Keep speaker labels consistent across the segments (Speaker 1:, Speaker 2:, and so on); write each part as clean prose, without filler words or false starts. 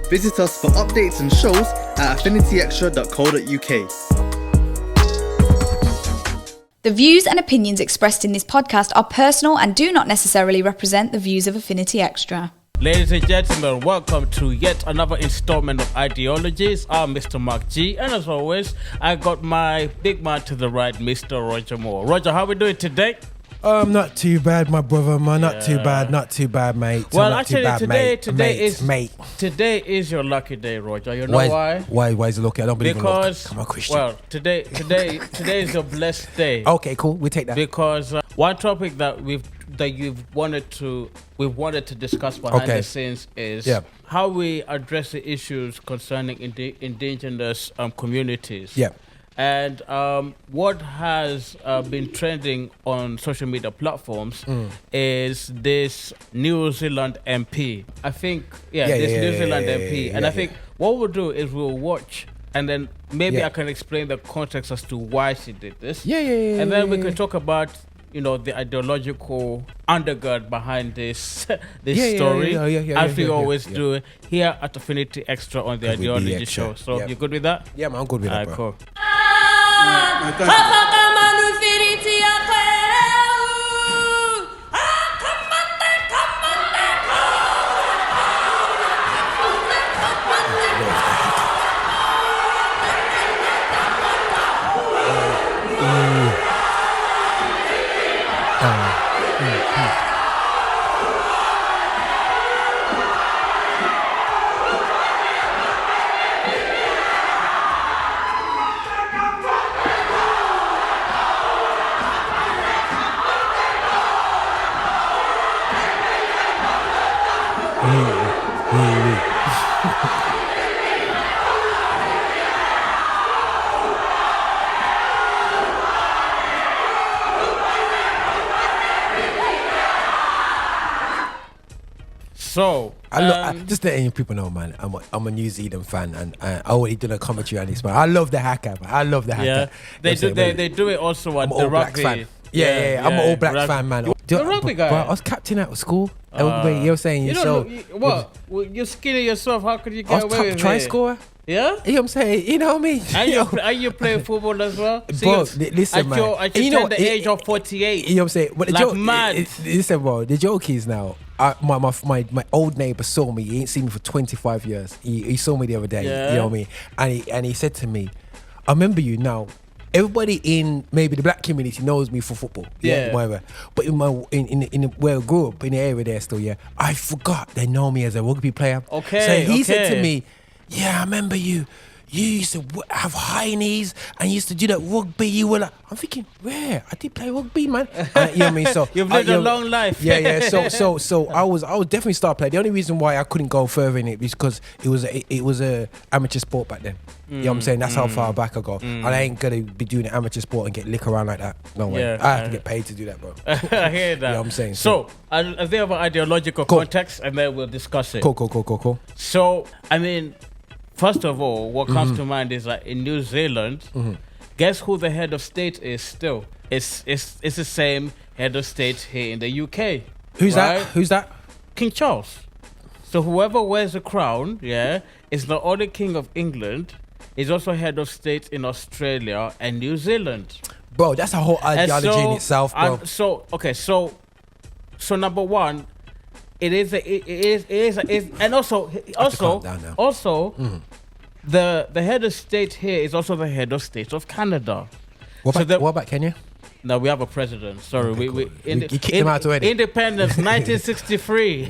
Speaker 1: Visit us for updates and shows at affinityextra.co.uk.
Speaker 2: The views and opinions expressed in this podcast are personal and do not necessarily represent the views of Affinity Xtra.
Speaker 3: Ladies and gentlemen, welcome to yet another installment of Ideologees. I'm MisterMarkGee, and as always, I got my big man to the right, Mr. Roger Moore. Roger, how we doing today?
Speaker 4: Not too bad, my brother, man. Not too bad, mate.
Speaker 3: Well,
Speaker 4: not
Speaker 3: actually,
Speaker 4: too bad,
Speaker 3: today is your lucky day, Roger. You know why?
Speaker 4: Why is it lucky? I don't believe in luck. I'm a Christian.
Speaker 3: Well, today is your blessed day.
Speaker 4: Okay, cool. We take that.
Speaker 3: Because one topic that we've wanted to discuss behind the scenes is how we address the issues concerning indigenous communities.
Speaker 4: Yeah.
Speaker 3: And what has been trending on social media platforms is this New Zealand MP. I think, New Zealand MP. And I think what we'll do is we'll watch, and then maybe I can explain the context as to why she did this. And then we can talk about, the ideological undergird behind this story, as we always do here at Affinity Xtra on the Ideology Show. So you good with that?
Speaker 4: Yeah, man, I'm good with that, bro.
Speaker 3: Cool. So,
Speaker 4: just letting people know, man, I'm a New Zealand fan, and I already did a commentary on this, man. I love the Haka, man. I love the Haka.
Speaker 3: Yeah, they do it also at the rugby.
Speaker 4: Fan. Yeah, I'm an All Blacks fan, man.
Speaker 3: The rugby guy.
Speaker 4: Bro, I was captain at school. Wait, you're saying
Speaker 3: you're skinny yourself. How could you get away with it?
Speaker 4: Try scorer.
Speaker 3: Yeah?
Speaker 4: You know what I'm saying? You know what I mean?
Speaker 3: Are you playing football as well?
Speaker 4: Bro, listen, man.
Speaker 3: At the age of 48.
Speaker 4: You know what I'm saying? But
Speaker 3: mad.
Speaker 4: Listen, bro, the joke is now, my old neighbour saw me. He ain't seen me for 25 years. He saw me the other day.
Speaker 3: Yeah.
Speaker 4: You know what I mean? And he said to me, I remember you now. Everybody in maybe the black community knows me for football, whatever. But in where I grew up in the area there still, I forgot they know me as a rugby player.
Speaker 3: Okay.
Speaker 4: So he said to me, I remember you. You used to have high knees and you used to do that rugby. You were like, I'm thinking, where? I did play rugby, man. You know what I mean? So
Speaker 3: you've lived a long life.
Speaker 4: Yeah. So I was definitely star player. The only reason why I couldn't go further in it was because it was a amateur sport back then. You know what I'm saying? That's how far back I go. And I ain't gonna be doing an amateur sport and get lick around like that. No way. I have to get paid to do that, bro.
Speaker 3: I hear that.
Speaker 4: You know what I'm saying?
Speaker 3: So I think of an ideological context, and then we'll discuss it.
Speaker 4: Cool.
Speaker 3: So I mean, first of all, what comes to mind is that in New Zealand, guess who the head of state is still? It's the same head of state here in the UK.
Speaker 4: Who's that?
Speaker 3: King Charles. So whoever wears the crown, is not only King of England, he's also head of state in Australia and New Zealand.
Speaker 4: Bro, that's a whole ideology in itself, bro.
Speaker 3: So number one, it is, and also, the head of state here is also the head of state of Canada.
Speaker 4: What about Kenya?
Speaker 3: No, we have a president. Sorry,
Speaker 4: okay, you kicked him out already.
Speaker 3: Independence, 1963.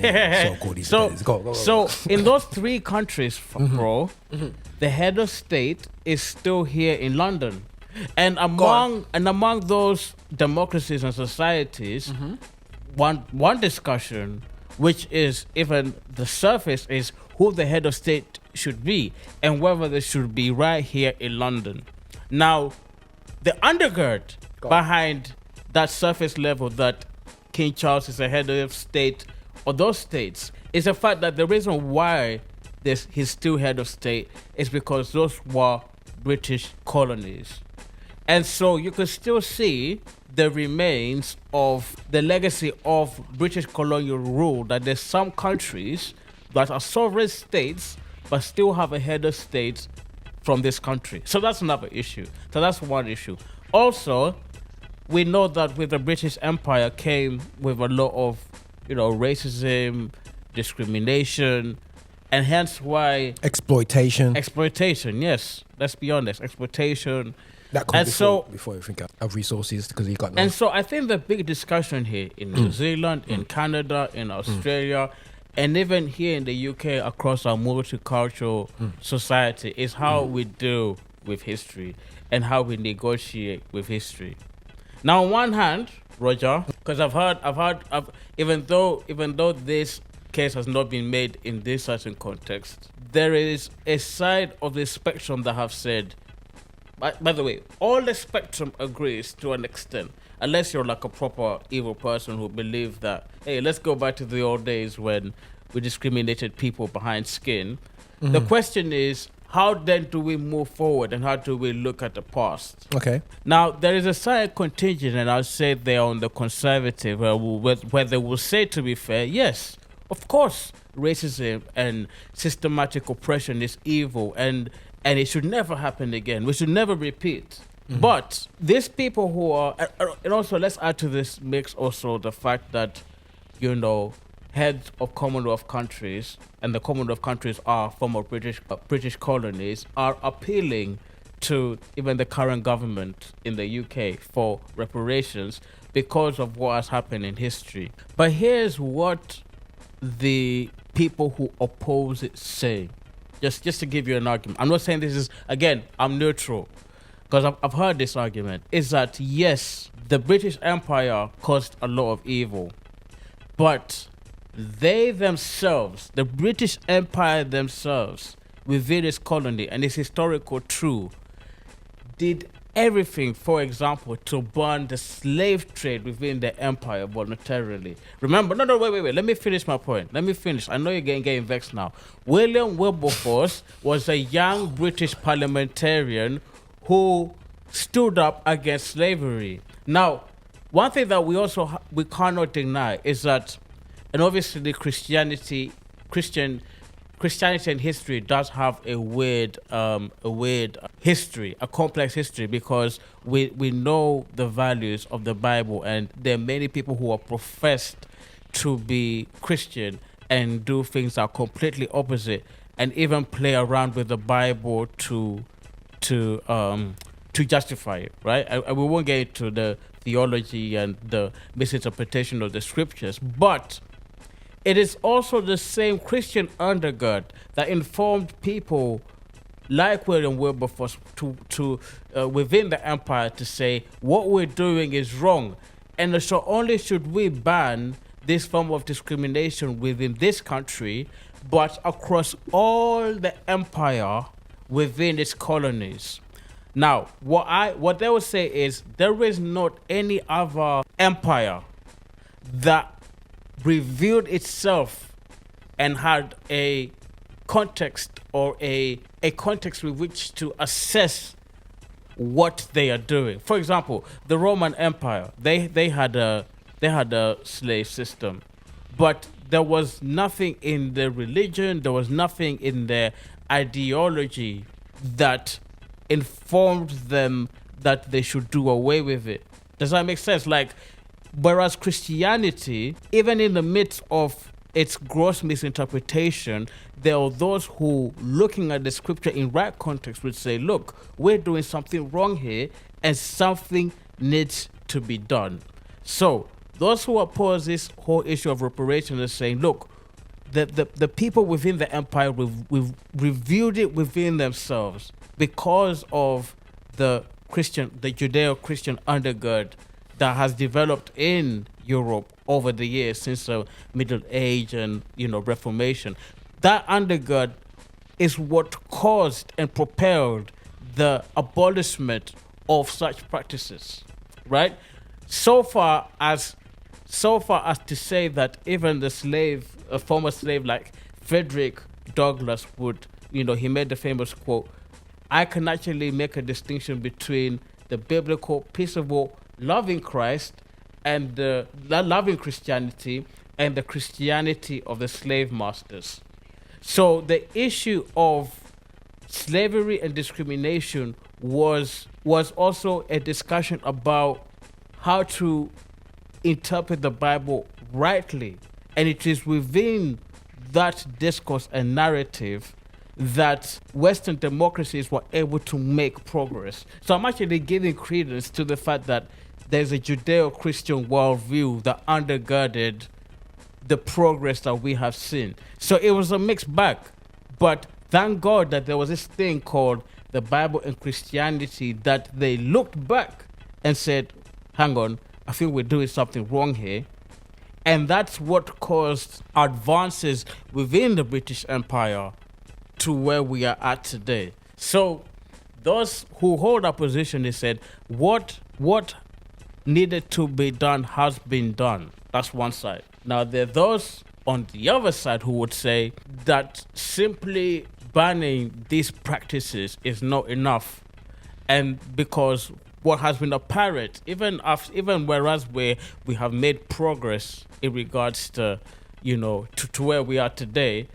Speaker 4: So good. Go.
Speaker 3: So in those three countries, bro, the head of state is still here in London, and among those democracies and societies, one discussion, which is even the surface, is who the head of state should be and whether they should be right here in London. Now, the undergird behind that surface level that King Charles is the head of state of those states is the fact that the reason why he's still head of state is because those were British colonies. And so you can still see the remains of the legacy of British colonial rule, that there's some countries that are sovereign states but still have a head of state from this country. So that's another issue. So that's one issue. Also, we know that with the British Empire came with a lot of, racism, discrimination, and hence why
Speaker 4: Exploitation.
Speaker 3: Yes, let's be honest, exploitation.
Speaker 4: That comes before you think of resources, because you got no.
Speaker 3: And so I think the big discussion here in New Zealand, in Canada, in Australia, and even here in the UK across our multicultural society is how we deal with history and how we negotiate with history. Now, on one hand, Roger, because I've heard, even though this case has not been made in this certain context, there is a side of the spectrum that have said, by the way, all the spectrum agrees to an extent, unless you're like a proper evil person who believes that, hey, let's go back to the old days when we discriminated people behind skin. The question is, how then do we move forward and how do we look at the past?
Speaker 4: Okay.
Speaker 3: Now, there is a side contingent, and I'll say they're on the conservative, where they will say, to be fair, yes, of course, racism and systematic oppression is evil, and it should never happen again. We should never repeat. But these people who are, and also let's add to this mix also the fact that, heads of Commonwealth countries, and the Commonwealth countries are former British colonies, are appealing to even the current government in the UK for reparations because of what has happened in history. But here's what the people who oppose it say. Just to give you an argument. I'm not saying this is, again, I'm neutral, because I've heard this argument, is that yes, the British Empire caused a lot of evil, but they themselves, the British Empire themselves, within its colony and its historical truth, did everything, for example, to ban the slave trade within the empire voluntarily. Remember, no, wait. Let me finish my point. I know you're getting vexed now. William Wilberforce was a young British parliamentarian who stood up against slavery. Now, one thing that we cannot deny is that, and obviously Christianity and history does have a weird history, a complex history, because we know the values of the Bible, and there are many people who are professed to be Christian and do things that are completely opposite, and even play around with the Bible to justify it, right? And we won't get into the theology and the misinterpretation of the scriptures, but it is also the same Christian undergird that informed people like William Wilberforce to within the empire to say what we're doing is wrong, and so only should we ban this form of discrimination within this country, but across all the empire within its colonies. Now, what they will say is there is not any other empire that revealed itself and had a context or a context with which to assess what they are doing. For example, the Roman Empire, they had a slave system, but there was nothing in their religion, there was nothing in their ideology that informed them that they should do away with it. Does that make sense? Like, whereas Christianity, even in the midst of its gross misinterpretation, there are those who, looking at the scripture in right context, would say, look, we're doing something wrong here and something needs to be done. So those who oppose this whole issue of reparations are saying, look, the people within the empire, we've reviewed it within themselves because of the Judeo-Christian undergird that has developed in Europe over the years since the Middle Age and Reformation. That undergird is what caused and propelled the abolishment of such practices, right? So far as to say that even a former slave like Frederick Douglass would, he made the famous quote, I can actually make a distinction between the biblical, peaceable, loving Christ and the loving Christianity and the Christianity of the slave masters. So the issue of slavery and discrimination was also a discussion about how to interpret the Bible rightly. And it is within that discourse and narrative that Western democracies were able to make progress. So I'm actually giving credence to the fact that there's a Judeo-Christian worldview that undergirded the progress that we have seen. So it was a mixed bag. But thank God that there was this thing called the Bible and Christianity that they looked back and said, hang on, I think we're doing something wrong here. And that's what caused advances within the British Empire to where we are at today. So those who hold our position, they said, what needed to be done has been done. That's one side. Now there are those on the other side who would say that simply banning these practices is not enough. And because what has been apparent, even whereas we have made progress in regards to, to where we are today,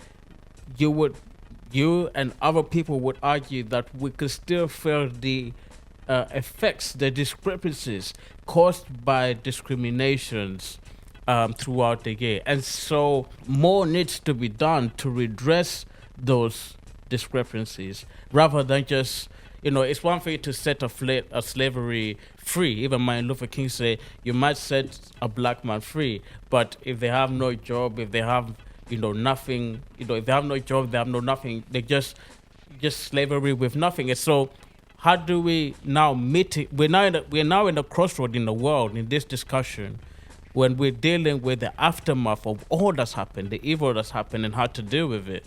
Speaker 3: you and other people would argue that we could still feel the effects, the discrepancies caused by discriminations throughout the year. And so more needs to be done to redress those discrepancies rather than just, it's one thing to set a slavery free. Even Martin Luther King say you might set a black man free, but if they have no job, if they have nothing, if they have no job, they have no nothing, they just slavery with nothing. And so how do we now meet it? We're now in a crossroad in the world in this discussion when we're dealing with the aftermath of all that's happened, the evil that's happened, and how to deal with it.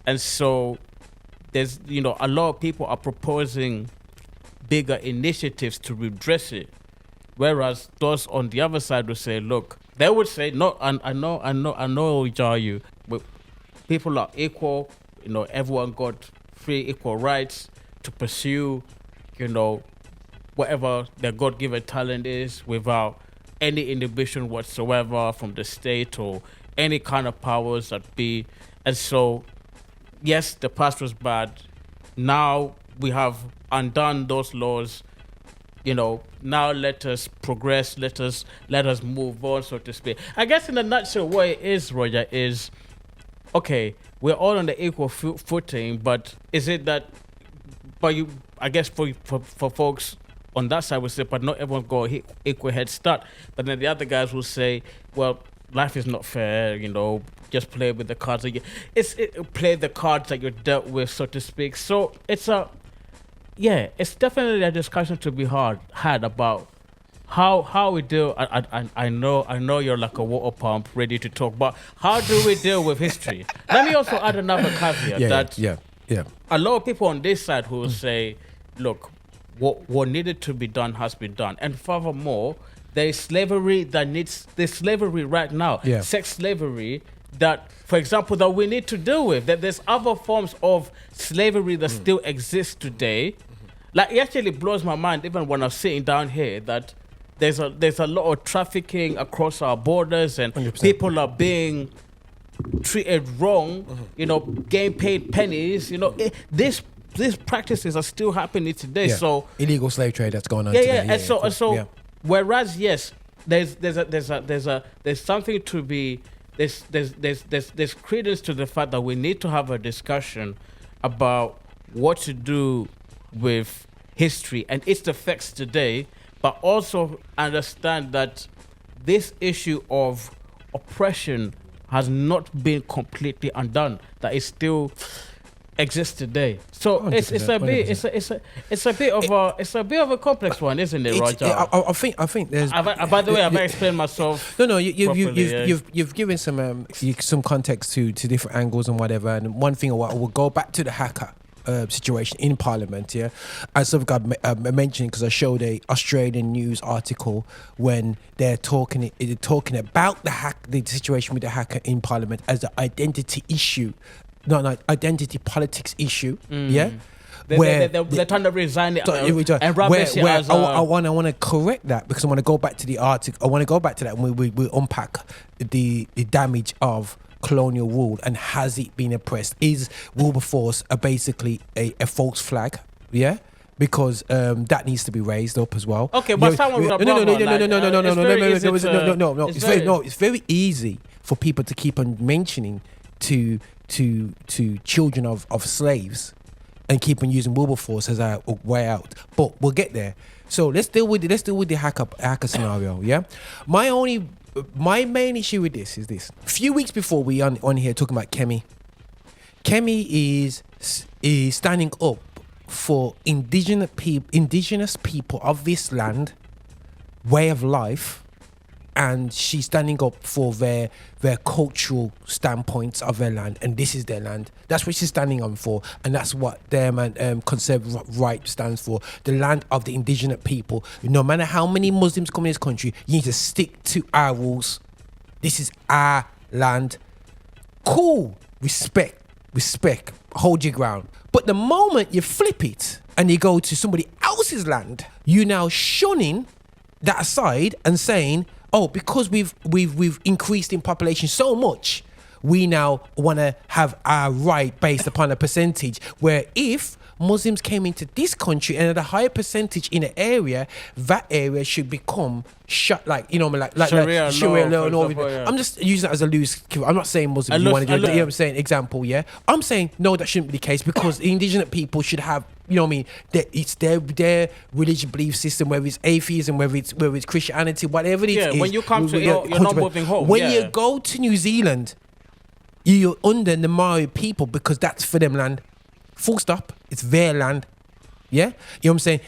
Speaker 3: And so there's, a lot of people are proposing bigger initiatives to redress it. Whereas those on the other side would say, look, they would say, no, I know, Jayu, but people are equal, everyone got free, equal rights to pursue, whatever their God-given talent is without any inhibition whatsoever from the state or any kind of powers that be. And so, yes, the past was bad. Now we have undone those laws. Now let us progress. Let us move on, so to speak. I guess in a nutshell, what it is, Roger, is okay. We're all on the equal footing, but is it that? But I guess for folks on that side, we say, but not everyone got equal head start. But then the other guys will say, well, life is not fair. Just play with the cards. Play the cards that you're dealt with, so to speak. So it's definitely a discussion to be had about how we deal. I know you're like a water pump ready to talk, but how do we deal with history? Let me also add another caveat a lot of people on this side who will say, look, what needed to be done has been done, and furthermore, there's slavery right now, sex slavery that, for example, that we need to deal with. That there's other forms of slavery that still exist today. Like, it actually blows my mind, even when I'm sitting down here, that there's a lot of trafficking across our borders, and
Speaker 4: 100%.
Speaker 3: People are being treated wrong. Getting paid pennies. These practices are still happening today. So
Speaker 4: illegal slave trade that's going on today.
Speaker 3: And so whereas yes, there's something to be. There's credence to the fact that we need to have a discussion about what to do with history and its effects today, but also understand that this issue of oppression has not been completely undone, that it still exists today. So it's a bit of a complex one, isn't it, Roger?
Speaker 4: I think there's.
Speaker 3: By the way, have I explained myself?
Speaker 4: No. You've given some context to different angles and whatever. And one thing I will go back to the Haka situation in Parliament. Yeah, as some guy mentioned, because I showed a Australian news article when they're talking about the situation with the Haka in Parliament as an identity issue. No, identity politics issue. Yeah,
Speaker 3: they're trying to resign it and rubbish it as
Speaker 4: I want to correct that, because I want to go back to the article. I want to go back to that, and we unpack the damage of colonial rule, and has it been oppressed? Is Wilberforce basically a false flag? Yeah. Because that needs to be raised up as well.
Speaker 3: Okay, but someone with a
Speaker 4: no. It's very easy for people to keep on mentioning to children of slaves and keep on using Wilberforce as a way out. But we'll get there. So let's deal with the Haka scenario. Yeah, my main issue with this is this. A few weeks before we on here talking about Kemi is standing up for indigenous people of this land, way of life, and she's standing up for their cultural standpoints of their land, and this is their land. That's what she's standing on for, and that's what their conservative right stands for. The land of the indigenous people. No matter how many Muslims come in this country, you need to stick to our rules. This is our land. Cool. Respect. Hold your ground. But the moment you flip it and you go to somebody else's land, you now shunning that aside and saying, oh, because we've increased in population so much, we now want to have our right based upon a percentage, where if Muslims came into this country and had a higher percentage in an area, that area should become like Sharia law and all. Yeah. I'm just using that as a loose. I'm not saying Muslims. You want to do it. You know what I'm saying? Example, yeah. I'm saying no, that shouldn't be the case, because the indigenous people should have. You know what I mean? It's their religious belief system, whether it's atheism, whether it's Christianity, whatever it is.
Speaker 3: Yeah, when you come to you're not moving home.
Speaker 4: When you go to New Zealand, you're under the Maori people, because that's for them land. Full stop. It's their land. Yeah? You know what I'm saying?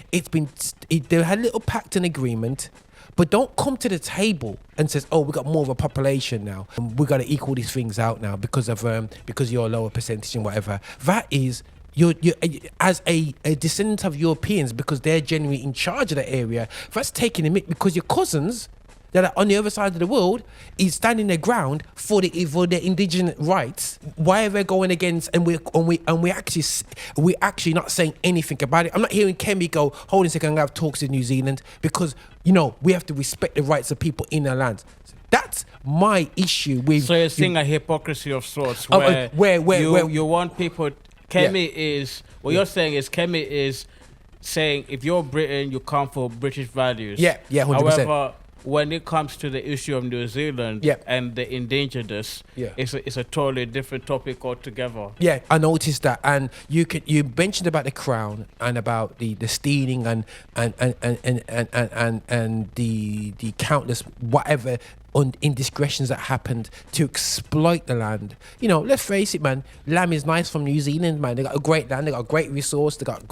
Speaker 4: They had a little pact and agreement, but don't come to the table and says, oh, we got more of a population now. We got to equal these things out now because you're a lower percentage and whatever. That is, you're as a descendant of Europeans, because they're generally in charge of that area, that's taking a mick, because your cousins that are on the other side of the world is standing their ground for their indigenous rights. Why are they going against? And we're actually not saying anything about it. I'm not hearing Kemi go, hold on a second, I'm gonna have talks in New Zealand, because we have to respect the rights of people in our land. That's my issue with.
Speaker 3: So you're seeing a hypocrisy of sorts, where you want people. Kemi is what you're saying is Kemi is saying if you're Britain, you come for British values.
Speaker 4: Yeah, 100%.
Speaker 3: However, when it comes to the issue of New Zealand and the Indigenous, it's a totally different topic altogether. Yeah,
Speaker 4: I noticed that, and you mentioned about the Crown and about the stealing and the countless whatever indiscretions that happened to exploit the land. Let's face it, man. Lamb is nice from New Zealand, man. They got a great land. They got a great resource. They got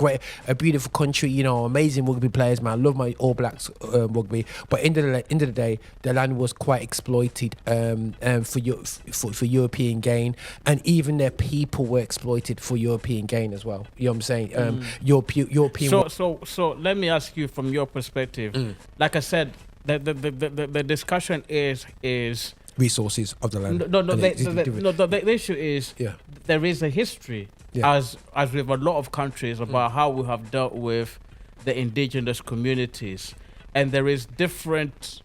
Speaker 4: a beautiful country. Amazing rugby players, man. I love my All Blacks rugby. But end of the day, the land was quite exploited for European gain, and even their people were exploited for European gain as well. You know what I'm saying? European.
Speaker 3: So let me ask you from your perspective. Like I said, the discussion is
Speaker 4: resources of the land.
Speaker 3: The issue is there is a history as with a lot of countries about how we have dealt with the indigenous communities, and there is different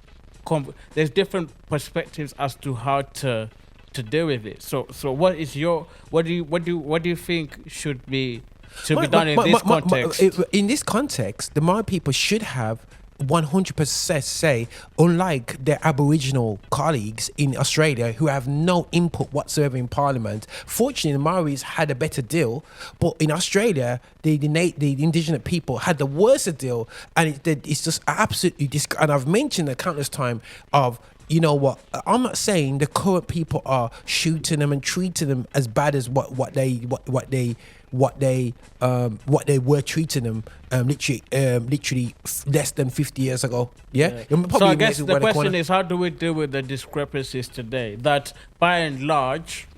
Speaker 3: perspectives as to how to deal with it. So what do you think should be done in this context?
Speaker 4: In this context, the Maori people should have 100% say, unlike their Aboriginal colleagues in Australia who have no input whatsoever in Parliament. Fortunately, the Maoris had a better deal, but in Australia, the indigenous people had the worst deal, and it's just absolutely and I've mentioned a countless time of. You know what? I'm not saying the current people are shooting them and treating them as bad as what they were treating them literally less than 50 years ago. Yeah.
Speaker 3: So I guess the question is, how do we deal with the discrepancies today that, by and large,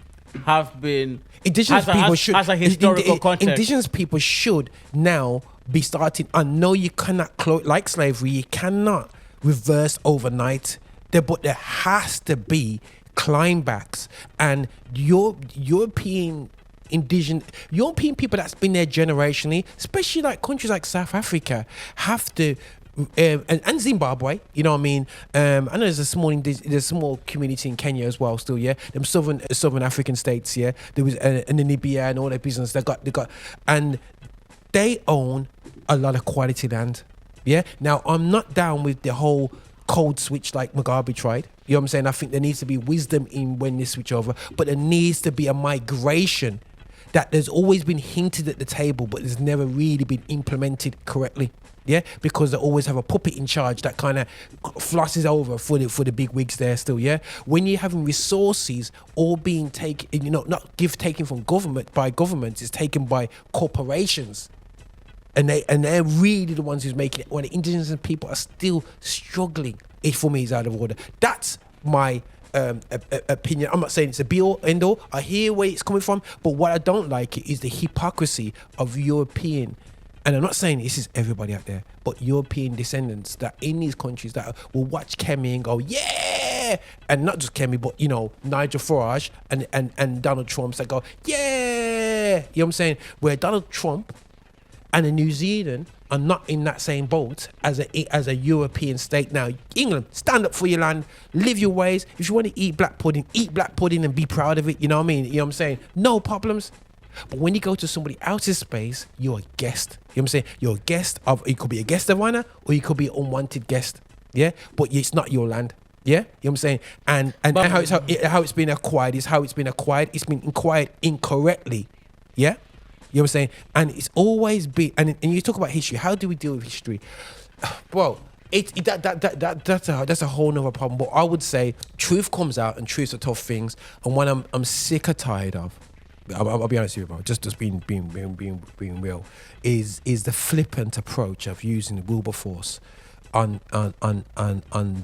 Speaker 3: have been
Speaker 4: indigenous people should
Speaker 3: as a historical context?
Speaker 4: Indigenous people should now be starting. I know you cannot like slavery. You cannot reverse overnight. But there has to be climbacks, and European people that's been there generationally, especially like countries like South Africa, have to and Zimbabwe, you know what I mean. I know there's a small community in Kenya as well. Still, yeah, them southern African states, yeah. There was Namibia and all that business. They got, and they own a lot of quality land. Yeah. Now I'm not down with the whole code switch like Mugabe tried. You know what I'm saying? I think there needs to be wisdom in when they switch over, but there needs to be a migration that there's always been hinted at the table, but there's never really been implemented correctly. Yeah, because they always have a puppet in charge that kind of flosses over for the big wigs there still. Yeah, when you're having resources all being taken, you know, not taken from government by governments, it's taken by corporations, and they're really the ones who's making it. When the indigenous people are still struggling, it for me is out of order. That's my opinion. I'm not saying it's a be all end all. I hear where it's coming from, but what I don't like is the hypocrisy of European. And I'm not saying this is everybody out there, but European descendants that in these countries that will watch Kemi and go, yeah, and not just Kemi, but you know, Nigel Farage and Donald Trump that go, yeah, you know what I'm saying? Where Donald Trump and New Zealand are not in that same boat as a European state. Now, England, stand up for your land, live your ways. If you want to eat black pudding and be proud of it. You know what I mean? You know what I'm saying? No problems. But when you go to somebody else's space, you're a guest. You know what I'm saying? You're a guest of, you could be a guest of honor or you could be an unwanted guest. Yeah? But it's not your land. Yeah? You know what I'm saying? And how it's been acquired is how it's been acquired. It's been acquired incorrectly. Yeah? You know what I'm saying? And it's always been, and you talk about history. How do we deal with history? Well, that's a whole nother problem. But I would say truth comes out and truths are tough things. And what I'm sick or tired of, I'll be honest with you, bro. Just being real, is the flippant approach of using Wilberforce on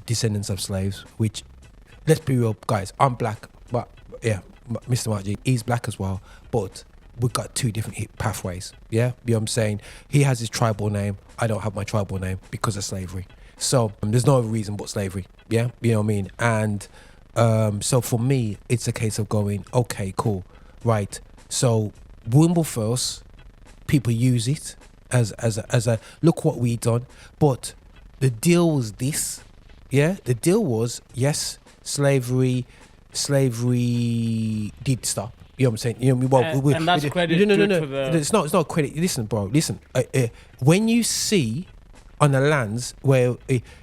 Speaker 4: descendants of slaves. Which, let's be real, guys. I'm black, but yeah, MisterMarkGee, he's black as well. But we've got two different pathways. Yeah, you know what I'm saying? He has his tribal name. I don't have my tribal name because of slavery. So there's no other reason but slavery. Yeah, you know what I mean? And so for me, it's a case of going, okay, cool. Right, so Wilberforce, people use it as a look what we done, but the deal was this, yeah. The deal was yes, slavery did stop. You know what I'm saying? You know,
Speaker 3: and that's credit.
Speaker 4: No. It's not credit. Listen, bro. Listen. When you see on the lands where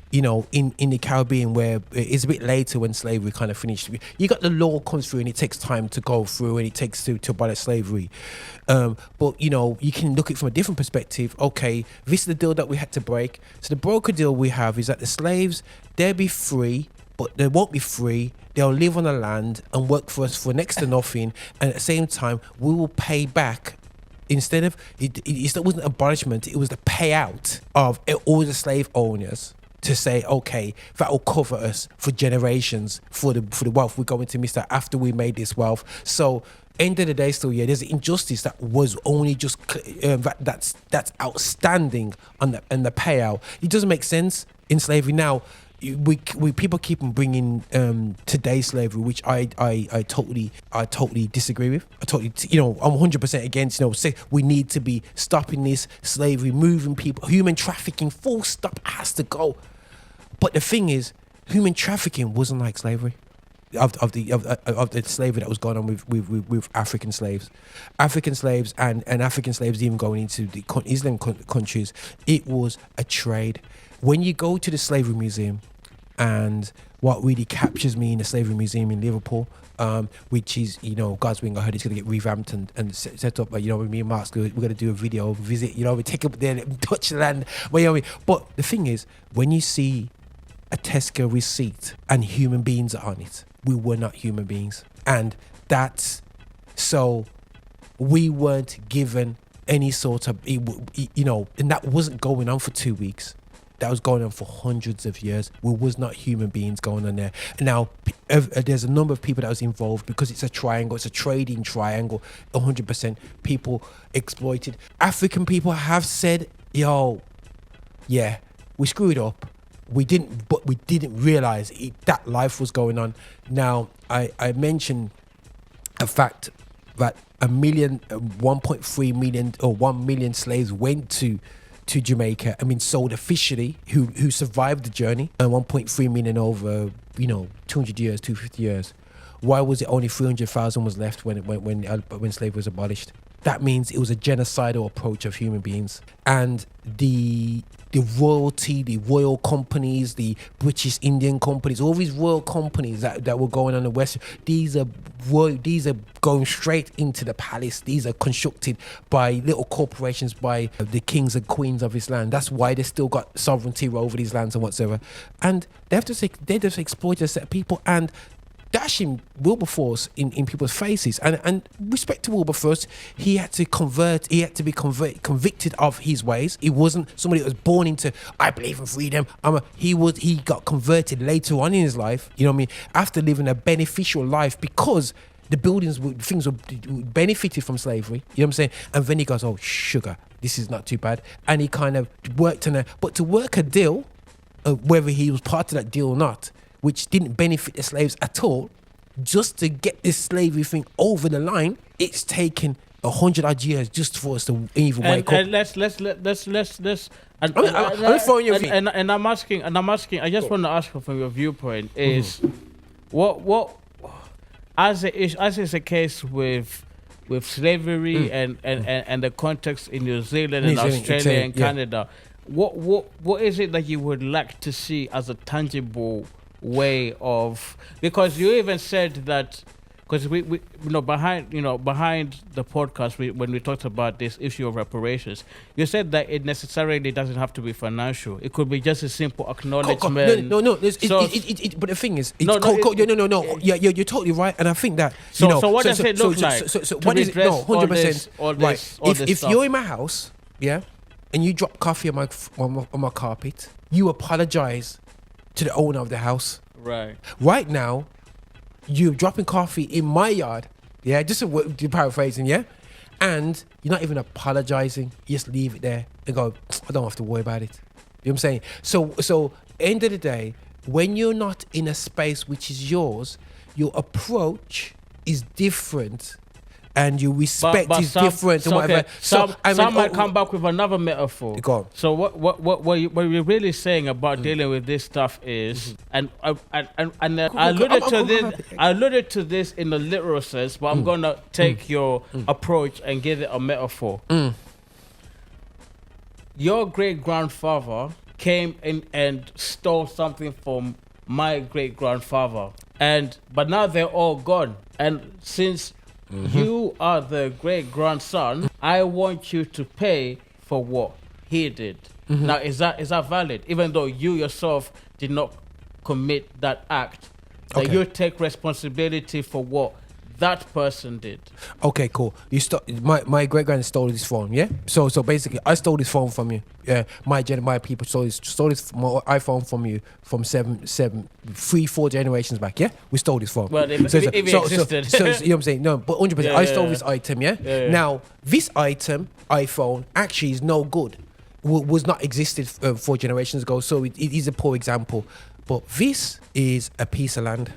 Speaker 4: you know, in the Caribbean where it's a bit later when slavery kind of finished, you got the law comes through and it takes time to go through and it takes to abolish slavery. But you know, you can look at it from a different perspective. Okay, this is the deal that we had to break. So the broker deal we have is that the slaves, they'll be free, but they won't be free. They'll live on the land and work for us for next to nothing, and at the same time we will pay back. Instead of it wasn't abolishment, it was the payout of all the slave owners to say, okay, that will cover us for generations for the wealth we're going to miss that after we made this wealth. So end of the day, still, yeah, there's an injustice that was only just that's outstanding on the payout. It doesn't make sense in slavery now. We people keep on bringing today's slavery, which I totally disagree with. I totally, you know, I'm 100% against. You know, say we need to be stopping this slavery, moving people, human trafficking. Full stop, has to go. But the thing is, human trafficking wasn't like slavery. Of the slavery that was going on with African slaves, and African slaves even going into the Islam countries. It was a trade. When you go to the Slavery Museum, and what really captures me in the Slavery Museum in Liverpool, which is, you know, God's wing, I heard it's going to get revamped and set up. You know, with me and Mark's, we're going to do a video visit. You know, we take up there, touch the land. You know what I mean? But the thing is, when you see a Tesco receipt and human beings are on it, we were not human beings, and that's so we weren't given any sort of, you know, and that wasn't going on for 2 weeks. That was going on for hundreds of years. We was not human beings going on there. And now there's a number of people that was involved because it's a triangle. It's a trading triangle. 100% people exploited. African people have said, yo, yeah, we screwed up. We didn't realize that life was going on. Now, I mentioned a fact that 1.3 million or 1 million slaves went to to Jamaica and been sold officially, who survived the journey, and 1.3 million over 200 years, 250 years. Why was it only 300,000 was left when slavery was abolished? That means it was a genocidal approach of human beings. And the royalty, the royal companies, the British Indian companies, all these royal companies that were going on the West, these are going straight into the palace. These are constructed by little corporations, by the kings and queens of this land. That's why they still got sovereignty over these lands and whatsoever. And they just exploit a set of people and dashing Wilberforce in people's faces. And respect to Wilberforce, he had to be convicted of his ways. He wasn't somebody that was born into, I believe in freedom. He got converted later on in his life, you know what I mean, after living a beneficial life, because the things were benefited from slavery, you know what I'm saying? And then he goes, oh, sugar, this is not too bad. And he kind of worked but to work a deal, whether he was part of that deal or not, which didn't benefit the slaves at all, just to get this slavery thing over the line, it's taken 100 odd years just for us to even wake up.
Speaker 3: And let's.
Speaker 4: I'm throwing your feet.
Speaker 3: And I'm asking. I just want to ask you from your viewpoint is, what, as is the case with slavery and the context in New Zealand and Australia and Canada, what is it that you would like to see as a tangible way of, because you even said that, because we behind the podcast, when we talked about this issue of reparations, you said that it necessarily doesn't have to be financial. It could be just a simple acknowledgement.
Speaker 4: No. But the thing is, you're totally right, and I think that
Speaker 3: so what does it look like?
Speaker 4: So what is it? No, 100%. Right. If you're in my house, yeah, and you drop coffee on my carpet, you apologize to the owner of the house. Right now, you're dropping coffee in my yard, yeah, just paraphrasing, yeah, and you're not even apologizing. You just leave it there and go, I don't have to worry about it. You know what I'm saying? So end of the day, when you're not in a space which is yours, your approach is different. And your respect is different and whatever.
Speaker 3: Some might come back with another metaphor.
Speaker 4: Go on.
Speaker 3: So what you're really saying about dealing with this stuff is, and I alluded to this in the literal sense, but I'm gonna take your approach and give it a metaphor. Your great grandfather came in and stole something from my great grandfather, but now they're all gone, and since you are the great grandson, I want you to pay for what he did. Now, is that valid? Even though you yourself did not commit that act, that you take responsibility for what that person did.
Speaker 4: Okay, cool. My great grand stole this phone, yeah. So basically, I stole this phone from you. Yeah, my people stole this my iPhone from you from 3-4 generations back. Yeah, we stole this phone.
Speaker 3: Well, if it existed,
Speaker 4: you know what I'm saying? No, but 100%. I stole this item. Yeah? Now this item, iPhone, actually is no good. Was not existed 4 generations ago. So it is a poor example. But this is a piece of land.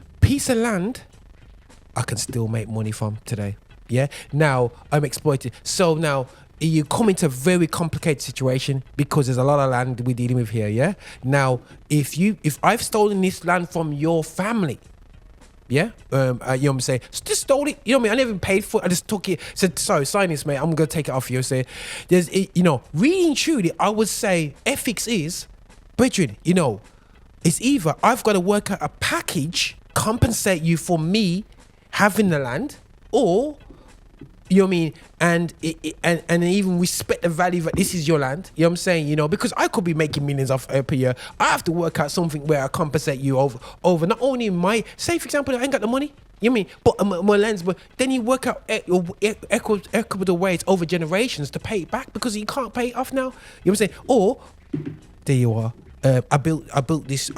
Speaker 4: I can still make money from today. Yeah. Now I'm exploited. So now you come into a very complicated situation because there's a lot of land we're dealing with here. Yeah. Now, if I've stolen this land from your family, yeah, you know what I'm saying, just stole it. You know what I mean? I never even paid for it. I just took it. Said, sorry, sign this, mate. I'm gonna take it off you. Say, there's, really and truly, I would say ethics is, brethren, it's either I've got to work out a package, compensate you for me having the land, or you know what I mean, and even respect the value that this is your land. You know what I'm saying? Because I could be making millions off per year. I have to work out something where I compensate you over not only my, say for example, I ain't got the money. You know what I mean? But my lands, but then you work out equitable ways over generations to pay it back, because you can't pay it off now. You know what I'm saying? Or there you are. I built this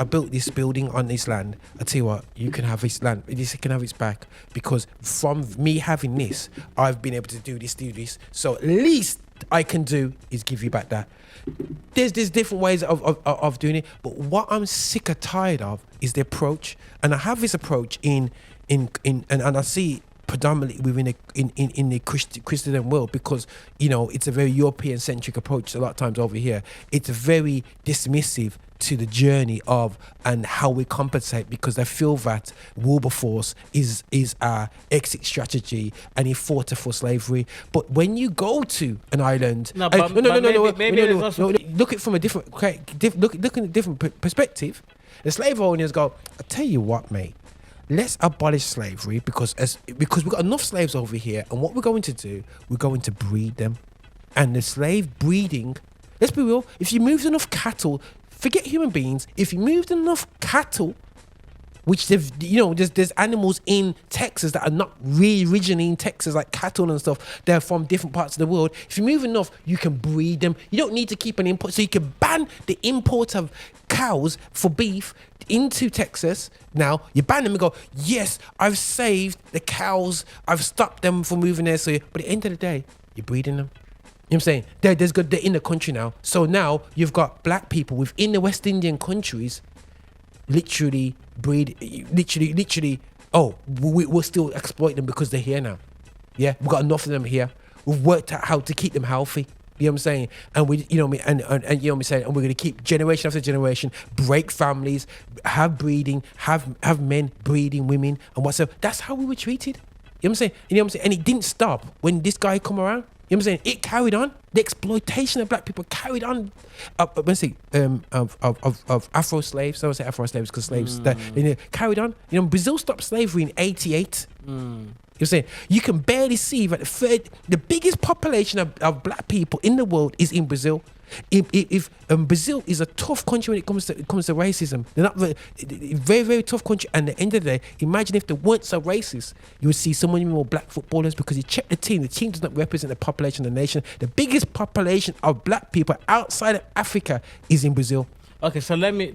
Speaker 4: building on this land. I tell you what, you can have this land. This can have its back, because from me having this, I've been able to do this. So at least I can do is give you back that. There's different ways of doing it, but what I'm sick or tired of is the approach, and I have this approach and I see predominantly within in the Christian world, because it's a very European centric approach a lot of times over here. It's very dismissive to the journey of and how we compensate, because they feel that Wilberforce is our exit strategy and he fought for slavery. But when you go to an island, look at it from a different look in a different perspective. The slave owners go, I tell you what, mate, let's abolish slavery because we've got enough slaves over here, and what we're going to do, we're going to breed them. And the slave breeding, let's be real, if you moved enough cattle, forget human beings, if you moved enough cattle, which there's animals in Texas that are not really originally in Texas, like cattle and stuff, they're from different parts of the world. If you move enough, you can breed them. You don't need to keep an import, so you can ban the import of cows for beef into Texas. Now you ban them and go, yes, I've saved the cows, I've stopped them from moving there. So, but at the end of the day, you're breeding them. You know what I'm saying? They're in the country now. So now you've got black people within the West Indian countries literally we'll still exploit them because they're here now. Yeah, we've got enough of them here. We've worked out how to keep them healthy. You know what I'm saying? And we, you know what I mean, and you know what I'm saying, and we're gonna keep generation after generation, break families, have breeding, have men breeding women and whatsoever. That's how we were treated. You know what I'm saying? You know what I'm saying? And it didn't stop when this guy come around. You know what I'm saying? It carried on. The exploitation of black people carried on. Of Afro slaves. I don't say Afro slaves because slaves carried on. Brazil stopped slavery in '88. You know what I'm saying? You can barely see that the biggest population of black people in the world is in Brazil. If Brazil is a tough country when it comes to racism, they're not very, very tough country. And at the end of the day, imagine if they weren't so racist, you would see so many more black footballers, because you check the team does not represent the population of the nation. The biggest population of black people outside of Africa is in Brazil.
Speaker 3: Okay, so let me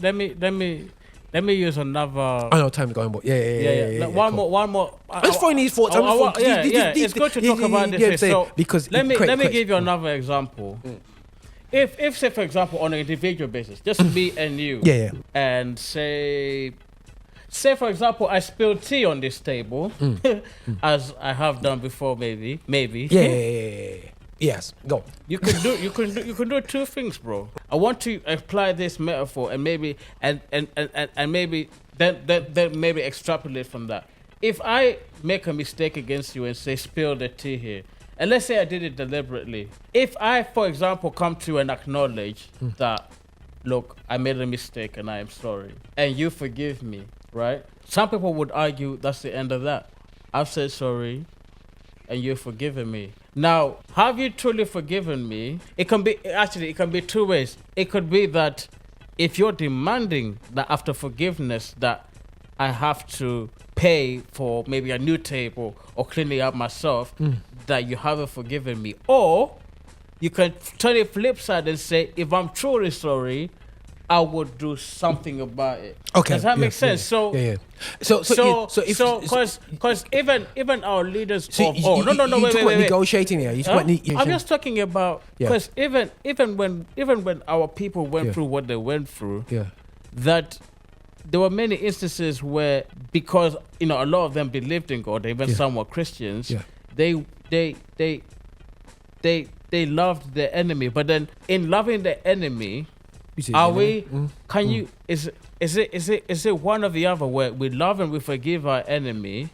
Speaker 3: use another.
Speaker 4: I know time is going, but yeah.
Speaker 3: One more.
Speaker 4: I'm just throwing these thoughts.
Speaker 3: It's good to talk about this. So
Speaker 4: because
Speaker 3: let me give you another example. If say for example on an individual basis, just me and you, and say for example I spilled tea on this table, as I have done before, maybe.
Speaker 4: Yes, go.
Speaker 3: You can do two things, bro. I want to apply this metaphor and maybe and maybe then maybe extrapolate from that. If I make a mistake against you and say spill the tea here, and let's say I did it deliberately. If I, for example, come to you and acknowledge that, look, I made a mistake and I am sorry, and you forgive me, right? Some people would argue that's the end of that. I've said sorry, and you've forgiven me. Now, have you truly forgiven me? It can be two ways. It could be that if you're demanding that after forgiveness that I have to pay for maybe a new table or cleaning up myself, that you haven't forgiven me. Or you can turn the flip side and say, if I'm truly sorry, I would do something about it. Okay, does that make sense?
Speaker 4: Because
Speaker 3: even our leaders.
Speaker 4: Wait. Negotiating here.
Speaker 3: I'm just talking about because even when our people went through what they went through, that there were many instances where, because a lot of them believed in God, even some were Christians, they loved their enemy. But then in loving the enemy, are we? Can you? Is it one or the other where we love and we forgive our enemy,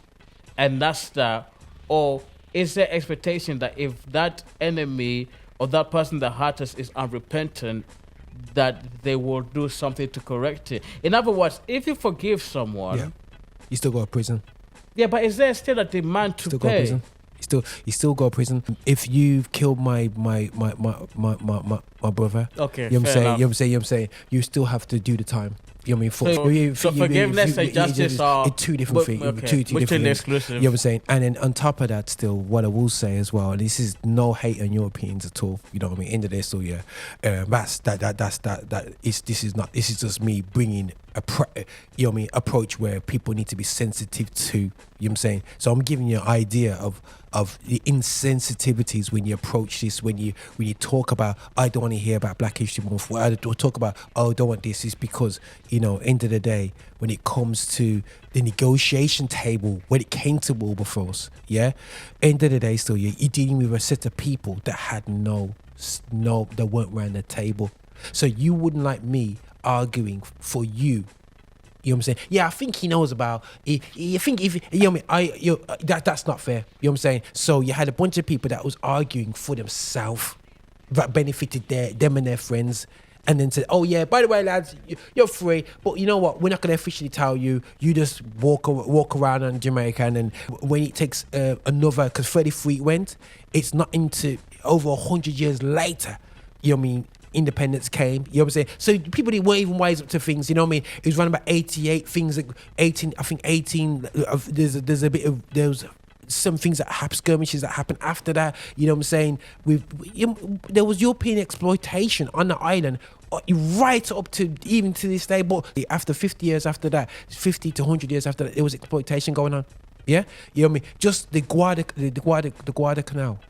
Speaker 3: and that's that, or is there expectation that if that enemy or that person that hurt us is unrepentant, that they will do something to correct it? In other words, if you forgive someone,
Speaker 4: you still go to prison.
Speaker 3: Yeah, but is there still a demand to pay?
Speaker 4: You still go to prison. If you've killed my brother,
Speaker 3: okay,
Speaker 4: you know what I'm saying, you still have to do the time. You know what I mean?
Speaker 3: So forgiveness and justice are
Speaker 4: two different things. Two different things.
Speaker 3: Exclusive.
Speaker 4: You know what I'm saying? And then on top of that, still, what I will say as well, and this is no hate on Europeans at all. You know what I mean? End of this, so this is just me bringing approach where people need to be sensitive to. You know what I'm saying? So I'm giving you an idea of the insensitivities when you approach this, when you talk about, I don't want to hear about Black History Month, I don't talk about, oh, I don't want this, is because, end of the day, when it comes to the negotiation table, when it came to Wilberforce, end of the day, still, you're dealing with a set of people that had that weren't around the table. So you wouldn't like me arguing for you. You know what I'm saying? Yeah, I think he knows about. I think if that's not fair. You know what I'm saying? So you had a bunch of people that was arguing for themselves, that benefited them and their friends, and then said, "Oh yeah, by the way, lads, you're free, but you know what? We're not going to officially tell you. You just walk around on Jamaica, and then when it takes another, because 33 went, it's not into over 100 years later. You know what I mean? Independence came, you know what I'm saying? So people weren't even wise up to things, you know what I mean? It was around about 88 things, like 18, there was some things that happened, skirmishes that happened after that, you know what I'm saying? There was European exploitation on the island right up to even to this day, but after 50 years after that, 50 to 100 years after that, there was exploitation going on, yeah? You know what I mean? Just the Guadalcanal.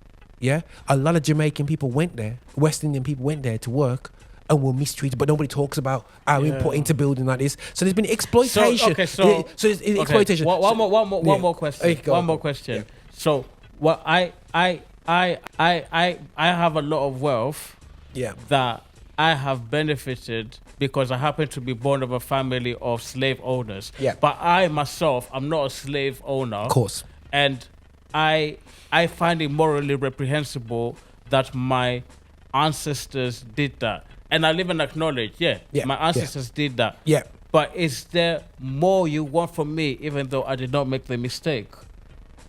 Speaker 4: Yeah, a lot of Jamaican people went there, West Indian people went there to work and were mistreated, but nobody talks about our input into building like this. So there's been exploitation. So there's exploitation.
Speaker 3: One more question. One more question.
Speaker 4: Yeah.
Speaker 3: So what I have a lot of wealth that I have benefited because I happen to be born of a family of slave owners.
Speaker 4: Yeah.
Speaker 3: But I myself, I'm not a slave owner.
Speaker 4: Of course.
Speaker 3: And I find it morally reprehensible that my ancestors did that. And I live and acknowledge, my ancestors did that.
Speaker 4: Yeah.
Speaker 3: But is there more you want from me, even though I did not make the mistake?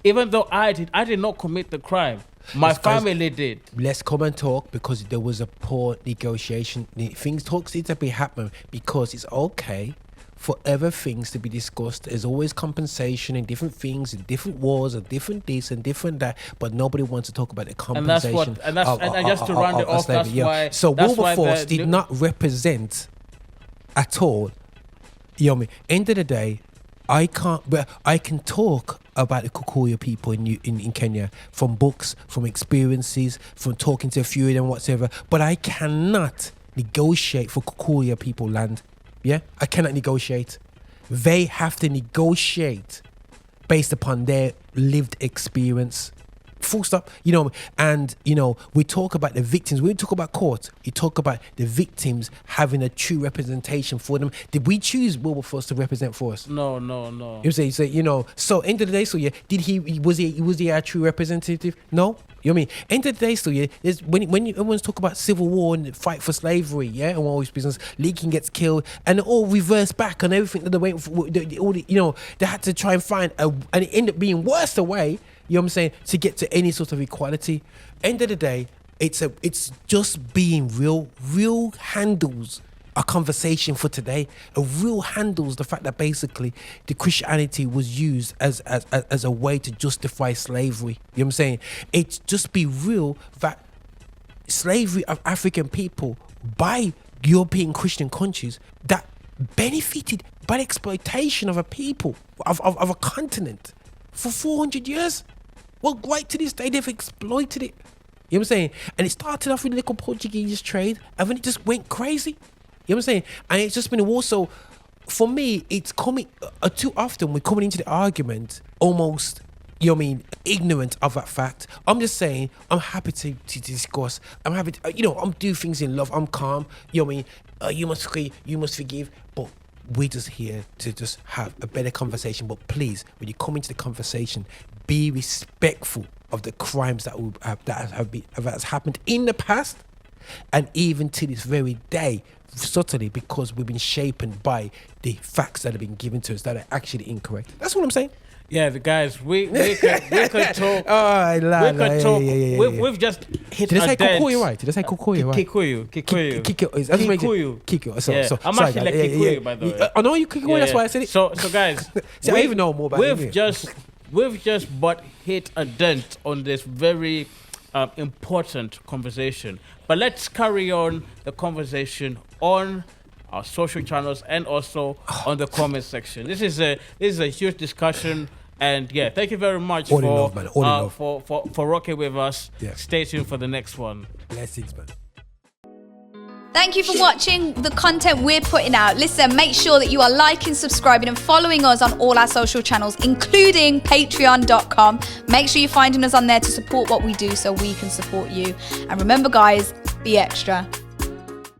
Speaker 3: Even though I did not commit the crime. My family did.
Speaker 4: Let's come and talk, because there was a poor negotiation. Talks need to be happening, because it's okay for other things to be discussed. There's always compensation and different things and different wars and different this and different that, but nobody wants to talk about the compensation.
Speaker 3: And just to round it off, that's why.
Speaker 4: So Wilberforce did not represent at all. You know what I mean? End of the day, I can talk about the Kikuyu people in Kenya from books, from experiences, from talking to a few of them, whatsoever. But I cannot negotiate for Kikuyu people land. Yeah, I cannot negotiate. They have to negotiate based upon their lived experience. Full stop. And we talk about the victims. When we talk about court, you talk about the victims having a true representation for them. Did we choose Wilberforce to represent for us?
Speaker 3: No.
Speaker 4: You say, so end of the day, was he our true representative? No. You know what I mean? End of the day, still, when everyone's talk about civil war and the fight for slavery, and all this business, Lincoln gets killed, and it all reversed back and everything that they went for, they had to try and find, and it ended up being worse the way, you know what I'm saying, to get to any sort of equality. End of the day, it's just being real handles a conversation for today. A real handles the fact that basically the Christianity was used as a way to justify slavery. You know what I'm saying? It's just be real that slavery of African people by European Christian countries that benefited by the exploitation of a people, of a continent for 400 years. Well, right to this day, they've exploited it. You know what I'm saying? And it started off with a little Portuguese trade, and then it just went crazy. You know what I'm saying? And it's just been also, for me, it's coming too often. We're coming into the argument almost, you know what I mean, ignorant of that fact. I'm just saying, I'm happy to discuss. I'm happy to, I'm do things in love. I'm calm. You know what I mean? You must forgive. But we're just here to just have a better conversation. But please, when you come into the conversation, be respectful of the crimes that has happened in the past, and even to this very day, subtly, because we've been shaped by the facts that have been given to us that are actually incorrect. That's what I'm saying.
Speaker 3: Yeah, the guys, we could talk. We've just hit
Speaker 4: Did I say
Speaker 3: a dent.
Speaker 4: Kikuyu right? Did I say Kikuyu right?
Speaker 3: Kikuyu. I'm actually like Kikuyu, by the way.
Speaker 4: I know you Kikuyu. That's why I said it.
Speaker 3: So guys,
Speaker 4: see, I even know more about it.
Speaker 3: We've just hit a dent on this very important conversation. But let's carry on the conversation on our social channels, and also on the comment section. This is a huge discussion. And yeah, thank you very much
Speaker 4: All in love, man. All in love.
Speaker 3: for rocking with us.
Speaker 4: Yeah.
Speaker 3: Stay tuned for the next one.
Speaker 4: Blessings, man.
Speaker 2: Thank you for watching the content we're putting out. Listen, make sure that you are liking, subscribing, and following us on all our social channels, including patreon.com. Make sure you're finding us on there to support what we do so we can support you. And remember, guys, be extra.